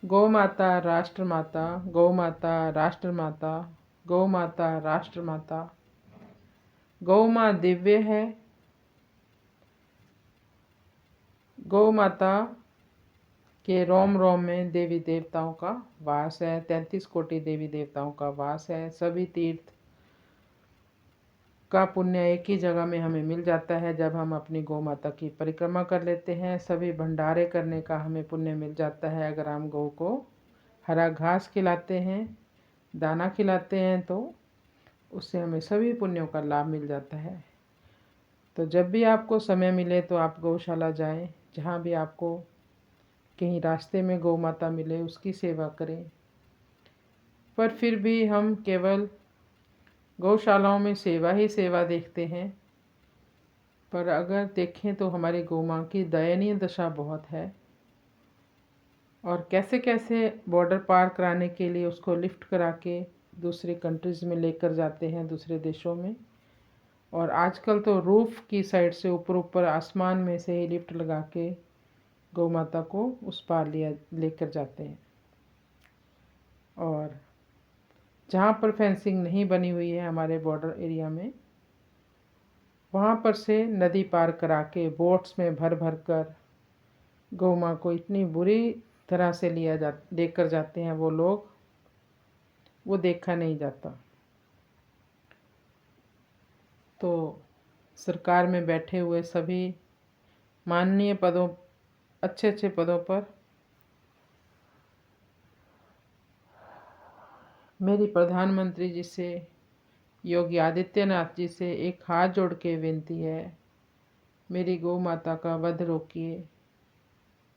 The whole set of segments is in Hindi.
गौ माता राष्ट्र माता, गौ माता राष्ट्र माता, गौ माता राष्ट्र माता। गौ माँ दिव्य है। गौ माता के रोम रोम में देवी देवताओं का वास है। 33 कोटि देवी देवताओं का वास है। सभी तीर्थ का पुण्य एक ही जगह में हमें मिल जाता है जब हम अपनी गौ माता की परिक्रमा कर लेते हैं। सभी भंडारे करने का हमें पुण्य मिल जाता है अगर हम गौ को हरा घास खिलाते हैं, दाना खिलाते हैं, तो उससे हमें सभी पुण्यों का लाभ मिल जाता है। तो जब भी आपको समय मिले तो आप गौशाला जाएं। जहाँ भी आपको कहीं रास्ते में गौ माता मिले उसकी सेवा करें। पर फिर भी हम केवल गौशालाओं में सेवा ही सेवा देखते हैं। पर अगर देखें तो हमारी गौ माँ की दयनीय दशा बहुत है। और कैसे कैसे बॉर्डर पार कराने के लिए उसको लिफ्ट करा के दूसरी कंट्रीज़ में लेकर जाते हैं, दूसरे देशों में। और आजकल तो रूफ़ की साइड से ऊपर ऊपर आसमान में से ही लिफ्ट लगा के गौ माता को उस पार लेकर जाते हैं। और जहाँ पर फेंसिंग नहीं बनी हुई है हमारे बॉर्डर एरिया में, वहाँ पर से नदी पार करा के बोट्स में भर भर कर गौ माँ को इतनी बुरी तरह से लेकर जाते हैं वो लोग, वो देखा नहीं जाता। तो सरकार में बैठे हुए सभी माननीय पदों, अच्छे अच्छे पदों पर मेरी प्रधानमंत्री जी से, योगी आदित्यनाथ जी से एक हाथ जोड़ के विनती है, मेरी गौ माता का वध रोकिए,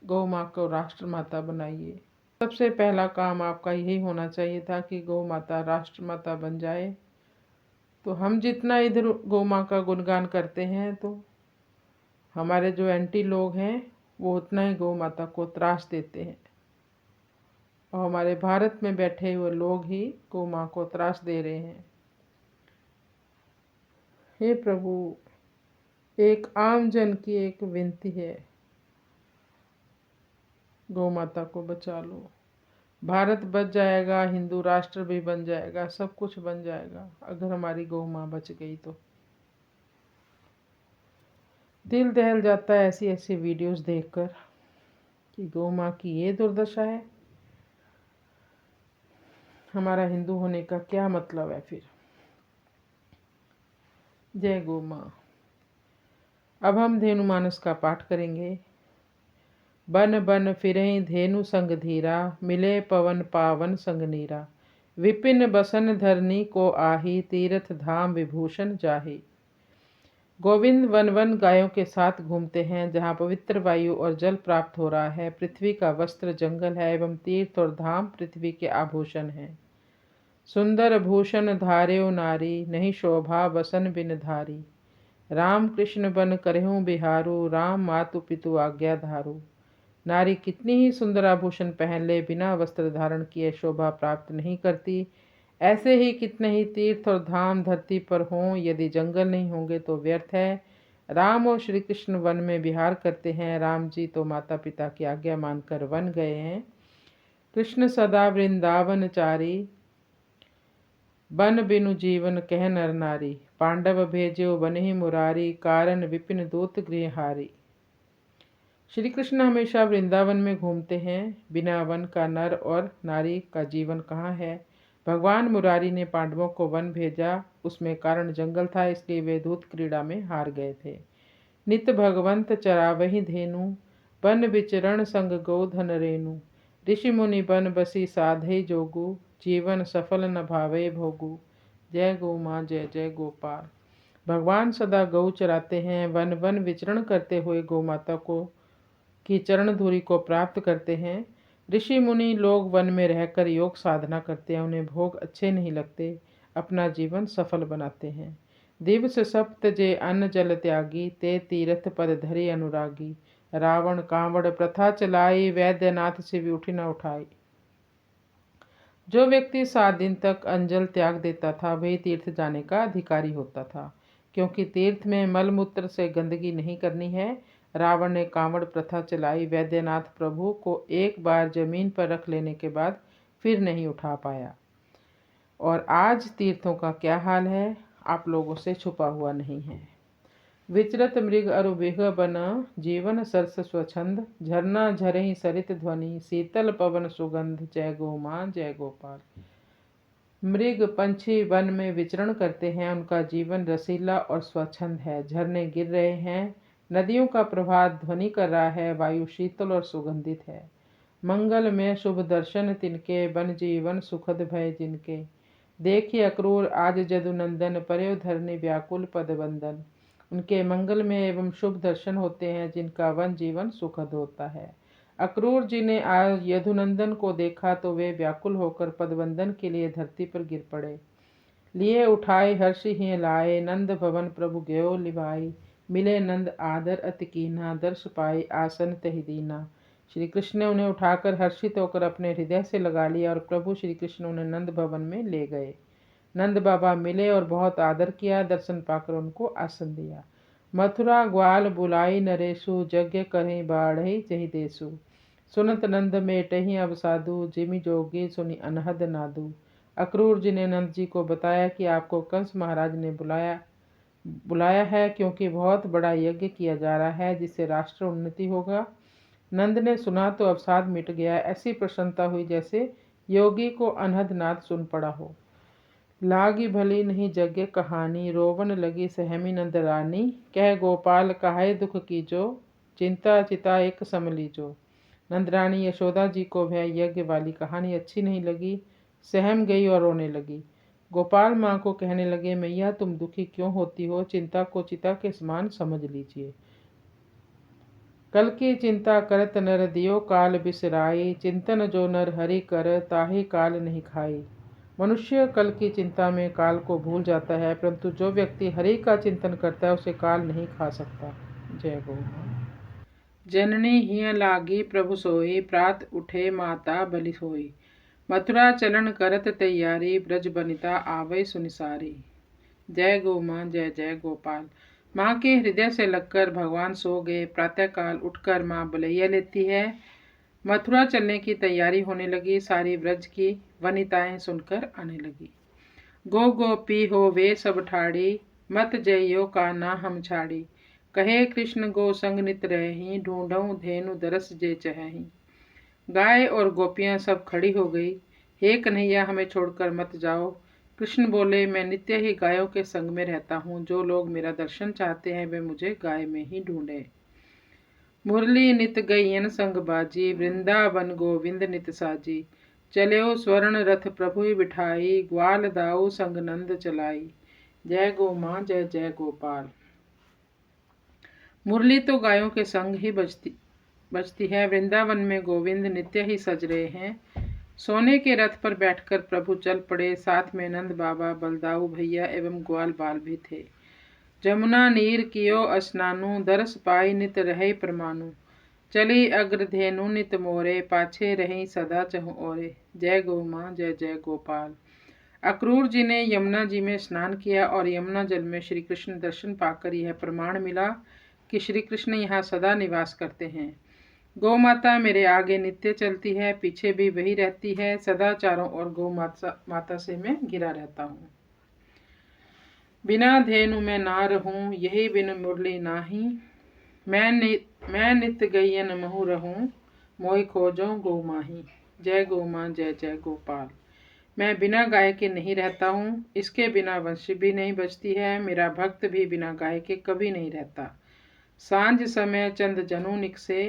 गौ माँ को राष्ट्र माता बनाइए। सबसे पहला काम आपका यही होना चाहिए था कि गौ माता राष्ट्र माता बन जाए। तो हम जितना इधर गौ माँ का गुणगान करते हैं तो हमारे जो एंटी लोग हैं वो उतना ही गौ माता को त्रास देते हैं। और हमारे भारत में बैठे हुए लोग ही गौ माँ को त्रास दे रहे हैं। हे प्रभु, एक आम जन की एक विनती है, गौ माता को बचा लो। भारत बच जाएगा, हिंदू राष्ट्र भी बन जाएगा, सब कुछ बन जाएगा अगर हमारी गौ माँ बच गई तो। दिल दहल जाता है ऐसी ऐसी वीडियोस देखकर कि गौ माँ की ये दुर्दशा है, हमारा हिंदू होने का क्या मतलब है फिर। जय गौ माँ। अब हम धेनु मानस का पाठ करेंगे। बन बन फिरें धेनु संग धीरा, मिले पवन पावन संग नीरा। विपिन बसन धरनी को आही, तीर्थ धाम विभूषण जाही। गोविंद वन वन गायों के साथ घूमते हैं जहाँ पवित्र वायु और जल प्राप्त हो रहा है। पृथ्वी का वस्त्र जंगल है एवं तीर्थ और धाम पृथ्वी के आभूषण हैं। सुंदर भूषण धार्यो नारी, नहीं शोभा बसन बिन धारी। राम कृष्ण बन करहूँ बिहारू, राम मातु पितु आज्ञा धारू। नारी कितनी ही सुंदर आभूषण पहन ले, बिना वस्त्र धारण किए शोभा प्राप्त नहीं करती। ऐसे ही कितने ही तीर्थ और धाम धरती पर हों, यदि जंगल नहीं होंगे तो व्यर्थ है। राम और श्री कृष्ण वन में विहार करते हैं। राम जी तो माता पिता की आज्ञा मानकर वन गए हैं। कृष्ण सदा वृंदावन चारी, बन बिनु जीवन कह नर नारी। पांडव भेजो बन ही मुरारी, कारण विपिन दूत गृहहारी। श्री कृष्ण हमेशा वृंदावन में घूमते हैं। बिना वन का नर और नारी का जीवन कहाँ है। भगवान मुरारी ने पांडवों को वन भेजा, उसमें कारण जंगल था, इसलिए वे दूत क्रीड़ा में हार गए थे। नित भगवंत चरावही धेनु, बन विचरण संग गोधन रेणु। ऋषि मुनि बन बसी साधे जोगु, जीवन सफल न भावे भोगु। जय गौ माँ, जय जय गोपाल। भगवान सदा गौ चराते हैं। वन वन विचरण करते हुए गौ माता को की चरण धुरी को प्राप्त करते हैं। ऋषि मुनि लोग वन में रहकर योग साधना करते हैं, उन्हें भोग अच्छे नहीं लगते, अपना जीवन सफल बनाते हैं। दिवस सप्त जे अन्न जल त्यागी, ते तीर्थ पद धरि अनुरागी। रावण कांवड़ प्रथा चलाई, वैद्यनाथ से भी उठी न उठाई। जो व्यक्ति 7 दिन तक अंजल त्याग देता था वही तीर्थ जाने का अधिकारी होता था, क्योंकि तीर्थ में मल मूत्र से गंदगी नहीं करनी है। रावण ने कांवड़ प्रथा चलाई। वैद्यनाथ प्रभु को एक बार जमीन पर रख लेने के बाद फिर नहीं उठा पाया। और आज तीर्थों का क्या हाल है, आप लोगों से छुपा हुआ नहीं है। विचरत मृग अरु विह बन, जीवन सरस स्वच्छंद, झरना झरहि सरित ध्वनि, शीतल पवन सुगंध, जय गो माँ जय गोपाल। मृग पंछी वन में विचरण करते हैं, उनका जीवन रसीला और स्वच्छंद है। झरने गिर रहे हैं, नदियों का प्रवाह ध्वनि कर रहा है, वायु शीतल और सुगंधित है। मंगल में शुभ दर्शन तिनके, बन जीवन सुखद भय जिनके। देखिए अक्रूर आज जदुनंदन, पर्यो धरनी व्याकुल पदबंदन। उनके मंगल में एवं शुभ दर्शन होते हैं, जिनका वन जीवन सुखद होता है। अक्रूर जी ने आज यदुनंदन को देखा तो वे व्याकुल होकर पदबंदन के लिए धरती पर गिर पड़े। लिए उठाए हर्ष ही लाए, नंद भवन प्रभु गयो लिभाई। मिले नंद आदर अति कीना, दर्श पाए आसन तहि दीना। श्री कृष्ण ने उन्हें उठाकर हर्षित होकर अपने हृदय से लगा लिया और प्रभु श्री कृष्ण उन्हें नंद भवन में ले गए। नंद बाबा मिले और बहुत आदर किया, दर्शन पाकर उनको आसन दिया। मथुरा ग्वाल बुलाई नरेशु, यज्ञ करें बाढ़ई जहि देसु। सुनत नंद मेटहि अब साधु, जिमि जोगी सुनि अनहद नादु। अक्रूर जी ने नंद जी को बताया कि आपको कंस महाराज ने बुलाया है, क्योंकि बहुत बड़ा यज्ञ किया जा रहा है जिससे राष्ट्र उन्नति होगा। नंद ने सुना तो अवसाद मिट गया। ऐसी प्रसन्नता हुई जैसे योगी को अनहद नाद सुन पड़ा हो। लागी भली नहीं यज्ञ कहानी, रोवन लगी सहमी नंद रानी। कह गोपाल काहे दुख कीजो, चिंता चिता एक सम लीजो। नंद रानी यशोदा जी को वह यज्ञ वाली कहानी अच्छी नहीं लगी, सहम गई और रोने लगी। गोपाल माँ को कहने लगे, मैया तुम दुखी क्यों होती हो, चिंता को चिता के समान समझ लीजिए। कल की चिंता करत नर, दियो काल बिसराई। चिंतन जो नर हरि कर, ताहि काल नहीं खाई। मनुष्य कल की चिंता में काल को भूल जाता है, परंतु जो व्यक्ति हरि का चिंतन करता है उसे काल नहीं खा सकता। जय गौ माँ। जननी हिय लागी प्रभु सोई, प्रात उठे माता बलि सोई। मथुरा चलन करत तैयारी, ब्रज बनिता आवै सुनिसारी। जय गौ माँ जय जय गोपाल। माँ के हृदय से लगकर भगवान सो गए। प्रातःकाल उठकर माँ बलैया लेती है। मथुरा चलने की तैयारी होने लगी। सारी ब्रज की वनिताएं सुनकर आने लगी। गो गोपी हो वे सब ठाड़ी, मत जइयो का ना हम छाड़ी। कहे कृष्ण गो संग नित रही, ढूंढऊं धेनु दरस जे चहही। गाय और गोपियां सब खड़ी हो गई। हे कन्हैया हमें छोड़कर मत जाओ। कृष्ण बोले, मैं नित्य ही गायों के संग में रहता हूँ। जो लोग मेरा दर्शन चाहते हैं वे मुझे गाय में ही ढूंढे। मुरली नित गईयन संग बाजी, वृंदावन गोविंद नित साजी। चलो स्वर्ण रथ प्रभु बिठाई, ग्वाल दाऊ संग नंद चलाई। जय गो माँ जय जय गोपाल। मुरली तो गायों के संग ही बजती है। वृंदावन में गोविंद नित्य ही सज रहे हैं। सोने के रथ पर बैठकर प्रभु चल पड़े। साथ में नंद बाबा, बलदाऊ भैया एवं ग्वाल बाल भी थे। जमुना नीर कियो स्नानु, दरस पाई नित रहे परमानु। चली अग्रधेनु नित मोरे, पाछे रही सदा चहु ओरे। जय गौ माँ जय जय गोपाल। अक्रूर जी ने यमुना जी में स्नान किया और यमुना जल में श्री कृष्ण दर्शन पाकर यह प्रमाण मिला कि श्री कृष्ण यहाँ सदा निवास करते हैं। गौ माता मेरे आगे नित्य चलती है, पीछे भी वही रहती है। सदा चारों ओर गौ माता से मैं घिरा रहता हूँ। बिना धेनु मैं ना रहूं, यही बिन मुरली नाही। मैं नित गईयन महु रहूं, मोहि खोजो गौ माही। जय गौ माँ जय जय गोपाल। मैं बिना गाय के नहीं रहता हूँ, इसके बिना वंश भी नहीं बचती है। मेरा भक्त भी बिना गाय के कभी नहीं रहता। सांझ समय चंद जनु निकसे,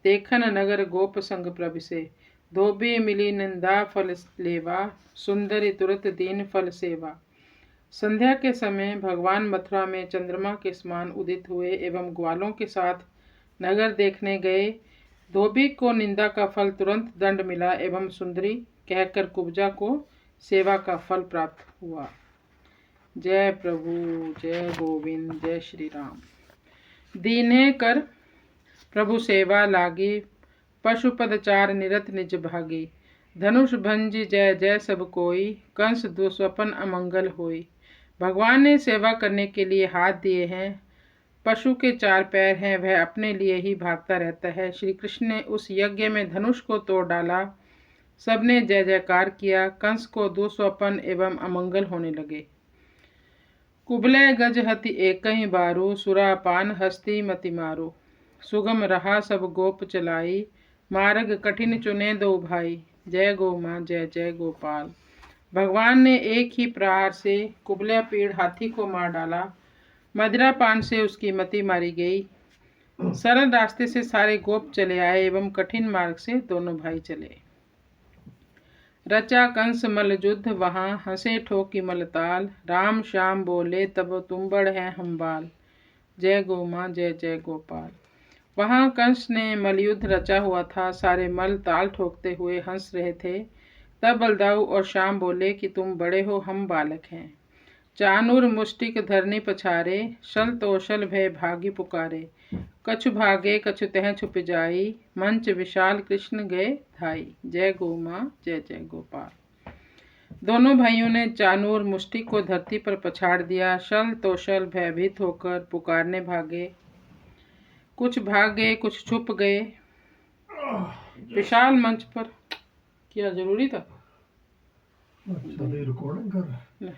देखन नगर गोप संग प्रभिसे। धोबी मिली निंदा फल लेवा, सुंदरी तुरत दीन फल सेवा। संध्या के समय भगवान मथुरा में चंद्रमा के समान उदित हुए एवं ग्वालों के साथ नगर देखने गए। धोबी को निंदा का फल तुरंत दंड मिला एवं सुंदरी कहकर कुब्जा को सेवा का फल प्राप्त हुआ। जय प्रभु जय गोविंद जय श्री राम। दीने कर प्रभु सेवा लागी, पशुपदचार निरत निज भागी। धनुष भंजी जय जय सब कोई, कंस दुस्वपन अमंगल होई। भगवान ने सेवा करने के लिए हाथ दिए हैं, पशु के 4 पैर हैं, वह अपने लिए ही भागता रहता है। श्री कृष्ण ने उस यज्ञ में धनुष को तोड़ डाला। सबने जय जयकार किया। कंस को दुस्वप्न एवं अमंगल होने लगे। कुबलय गज हति एक ही बारू, सुरापान हस्ती मति मारो। सुगम रहा सब गोप चलाई, मार्ग कठिन चुने दो भाई। जय गो माँ जय जय गोपाल। भगवान ने एक ही प्रहार से कुबलय पीड़ हाथी को मार डाला। मदिरा पान से उसकी मति मारी गई। सरल रास्ते से सारे गोप चले आए एवं कठिन मार्ग से दोनों भाई चले। रचा कंस मल युद्ध वहां, हंसे ठोकी मलताल। राम श्याम बोले तब तुम बड़ हैं हम बाल। जय गो माँ जय जय गोपाल। वहां कंस ने मलयुद्ध रचा हुआ था। सारे मल ताल ठोकते हुए हंस रहे थे। तब बलदाऊ और श्याम बोले कि तुम बड़े हो, हम बालक हैं। चानूर मुष्टिक धरनी पछारे, शल तोशल भय भागी पुकारे। कछु भागे कछु तह छुप जाई, मंच विशाल कृष्ण गए धाई। जय गो माँ जय जय गोपाल। दोनों भाइयों ने चानूर मुष्टि को धरती पर पछाड़ दिया। शल तोशल भयभीत होकर पुकारने भागे। कुछ भाग गए कुछ छुप गए विशाल मंच पर। क्या जरूरी था? रिकॉर्डिंग कर।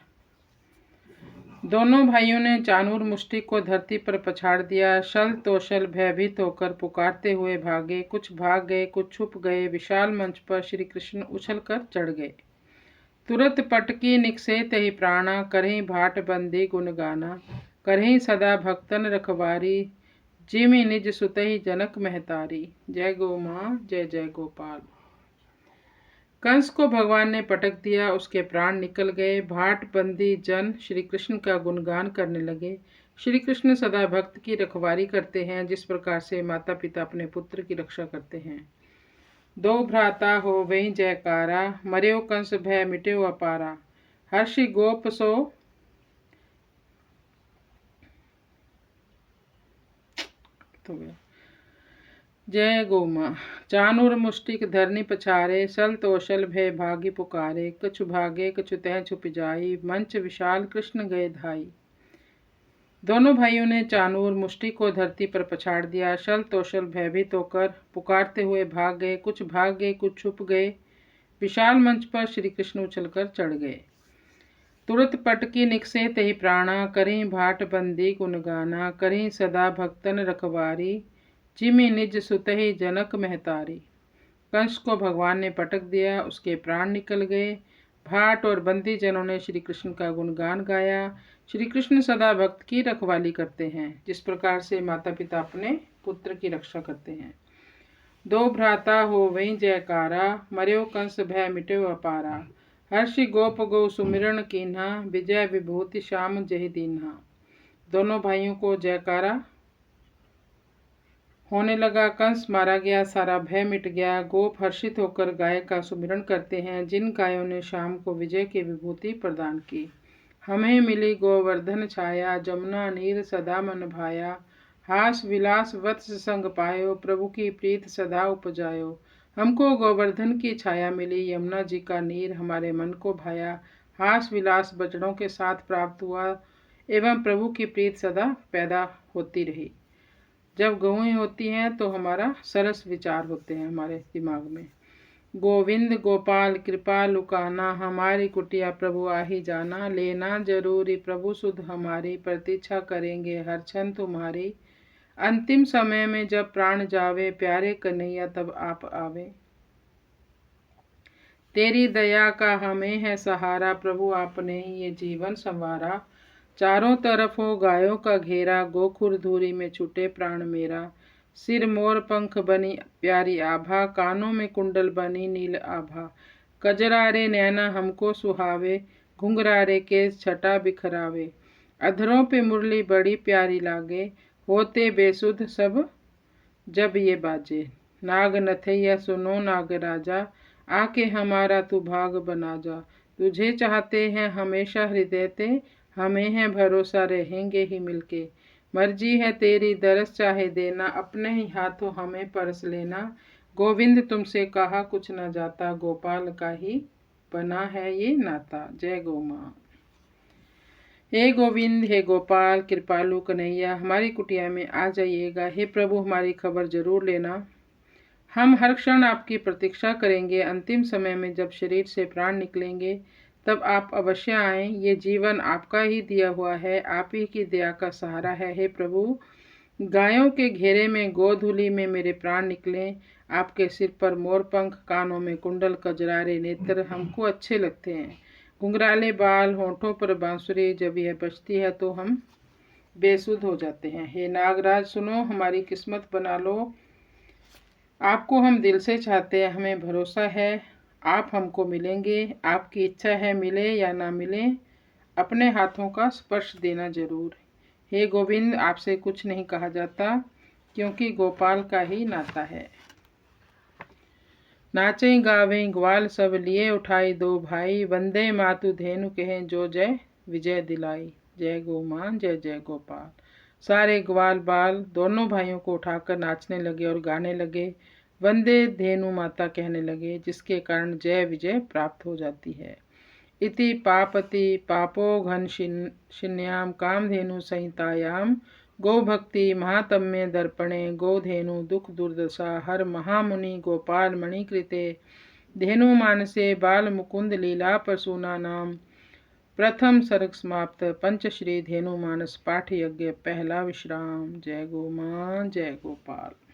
दोनों भाइयों ने चानूर मुष्टि को धरती पर पछाड़ दिया। शल तोशल भयभीत होकर पुकारते हुए भागे। कुछ भाग गए कुछ छुप गए विशाल मंच पर श्री कृष्ण उछल कर चढ़ गए। तुरत पटकी निकसे तही प्राणा, करहीं भाट बंदी गुण गाना। करहीं सदा भक्तन रखवारी, जिमि निज सुतहि जनक महतारी। जय गो माँ जय जय गोपाल। कंस को भगवान ने पटक दिया, उसके प्राण निकल गए। भाट बंदी जन श्री कृष्ण का गुणगान करने लगे। श्री कृष्ण सदा भक्त की रखवारी करते हैं, जिस प्रकार से माता पिता अपने पुत्र की रक्षा करते हैं। दो भ्राता हो वही जयकारा, मर्यो कंस भय मिट्यो अपारा। हर्षि गोप सो तो गया। जय गो माँ। चानूर मुष्टिक धरनी पछारे, सल तोशल भय भागी पुकारे। कछु भागे कछु तह छुप जाई, मंच विशाल कृष्ण गए धाई। दोनों भाइयों ने चानूर मुष्टि को धरती पर पछाड़ दिया। शल तोशल भयभीत होकर पुकारते हुए भाग गए। कुछ भाग गए कुछ छुप गए विशाल मंच पर श्री कृष्ण उछलकर चढ़ गए। तुरत पटकी निकसे तही प्राणा, करें भाट बंदी गुण गाना। करें सदा भक्तन रखवारी, जिमि निज सुतहि जनक महतारी। कंस को भगवान ने पटक दिया, उसके प्राण निकल गए। भाट और बंदी जनों ने श्री कृष्ण का गुणगान गाया। श्री कृष्ण सदा भक्त की रखवाली करते हैं, जिस प्रकार से माता पिता अपने पुत्र की रक्षा करते हैं। दो भ्राता हो वही जयकारा, मर्यो कंस भय मिट्यो अपारा। हर्षि गोप गो सुमिरन कीन्हा, विजय विभूति श्याम जय दीन्हा। दोनों भाइयों को जयकारा होने लगा। कंस मारा गया, सारा भय मिट गया। गोप हर्षित होकर गाय का सुमिरन करते हैं, जिन गायों ने श्याम को विजय की विभूति प्रदान की। हमें मिली गोवर्धन छाया, जमुना नीर सदा मन भाया। हास विलास वत्स संग पायो, प्रभु की प्रीत सदा उपजायो। हमको गोवर्धन की छाया मिली, यमुना जी का नीर हमारे मन को भाया। हास विलास बछड़ों के साथ प्राप्त हुआ एवं प्रभु की प्रीत सदा पैदा होती रही। जब गौएं होती हैं तो हमारा सरस विचार होते हैं हमारे दिमाग में। गोविंद गोपाल कृपा लुकाना, हमारी कुटिया प्रभु आही जाना। लेना जरूरी प्रभु सुध हमारी, प्रतीक्षा करेंगे हर क्षण तुम्हारी। अंतिम समय में जब प्राण जावे, प्यारे कन्हैया तब आप आवे। तेरी दया का हमें है सहारा, प्रभु आपने ही ये जीवन संवारा। चारों तरफ हो गायों का घेरा, गोखुर धूरी में छूटे प्राण मेरा। सिर मोर पंख बनी प्यारी आभा, कानों में कुंडल बनी नील आभा। कजरारे नैना हमको सुहावे, घुंघरारे केस छटा बिखरावे। अधरों पे मुरली बड़ी प्यारी लागे, होते बेसुध सब जब ये बाजे। नाग नथैया सुनो नाग राजा, आके हमारा तू भाग बना जा। तुझे चाहते हैं हमेशा हृदय ते, हमें है भरोसा रहेंगे ही मिलके। मर्जी है तेरी दरस चाहे देना, अपने ही हाथों हमें परस लेना। गोविंद तुमसे कहा कुछ न जाता, गोपाल का ही बना है ये नाता। जय गो माँ। हे गोविंद, हे गोपाल, कृपालु कन्हैया, हमारी कुटिया में आ जाइएगा। हे प्रभु, हमारी खबर जरूर लेना। हम हर क्षण आपकी प्रतीक्षा करेंगे। अंतिम समय में जब शरीर से प्राण निकलेंगे तब आप अवश्य आएं। ये जीवन आपका ही दिया हुआ है, आप ही की दया का सहारा है। हे प्रभु, गायों के घेरे में गोधूली में मेरे प्राण निकलें। आपके सिर पर मोरपंख, कानों में कुंडल, कजरारे नेत्र हमको अच्छे लगते हैं। घुंघराले बाल, होठों पर बांसुरी, जब यह बजती है तो हम बेसुध हो जाते हैं। हे नागराज, सुनो, हमारी किस्मत बना लो। आपको हम दिल से चाहते हैं, हमें भरोसा है आप हमको मिलेंगे। आपकी इच्छा है, मिले या ना मिले, अपने हाथों का स्पर्श देना जरूर। हे गोविंद, आपसे कुछ नहीं कहा जाता, क्योंकि गोपाल का ही नाता है। नाचें गावें ग्वाल सब, लिए उठाई दो भाई, वंदे मातु धेनु कहें जो जय विजय दिलाई। जय गो मां, जय जय गोपाल। सारे ग्वाल बाल दोनों भाइयों को उठाकर नाचने लगे और गाने लगे, वंदे धेनु माता कहने लगे, जिसके कारण जय विजय प्राप्त हो जाती है। इति पापति पापो घन शिन्याम कामधेनु संहितायाम गो भक्ति महात्म्य दर्पणे गोधेनु दुख दुर्दशा हर महामुनि गोपाल मणिकृते धेनु मानसे बाल मुकुंद लीला प्रसूना नाम प्रथम सर्ग समाप्त। पंचश्री धेनु मानस पाठ यज्ञ पहला विश्राम। जय गो मां, जय गोपाल।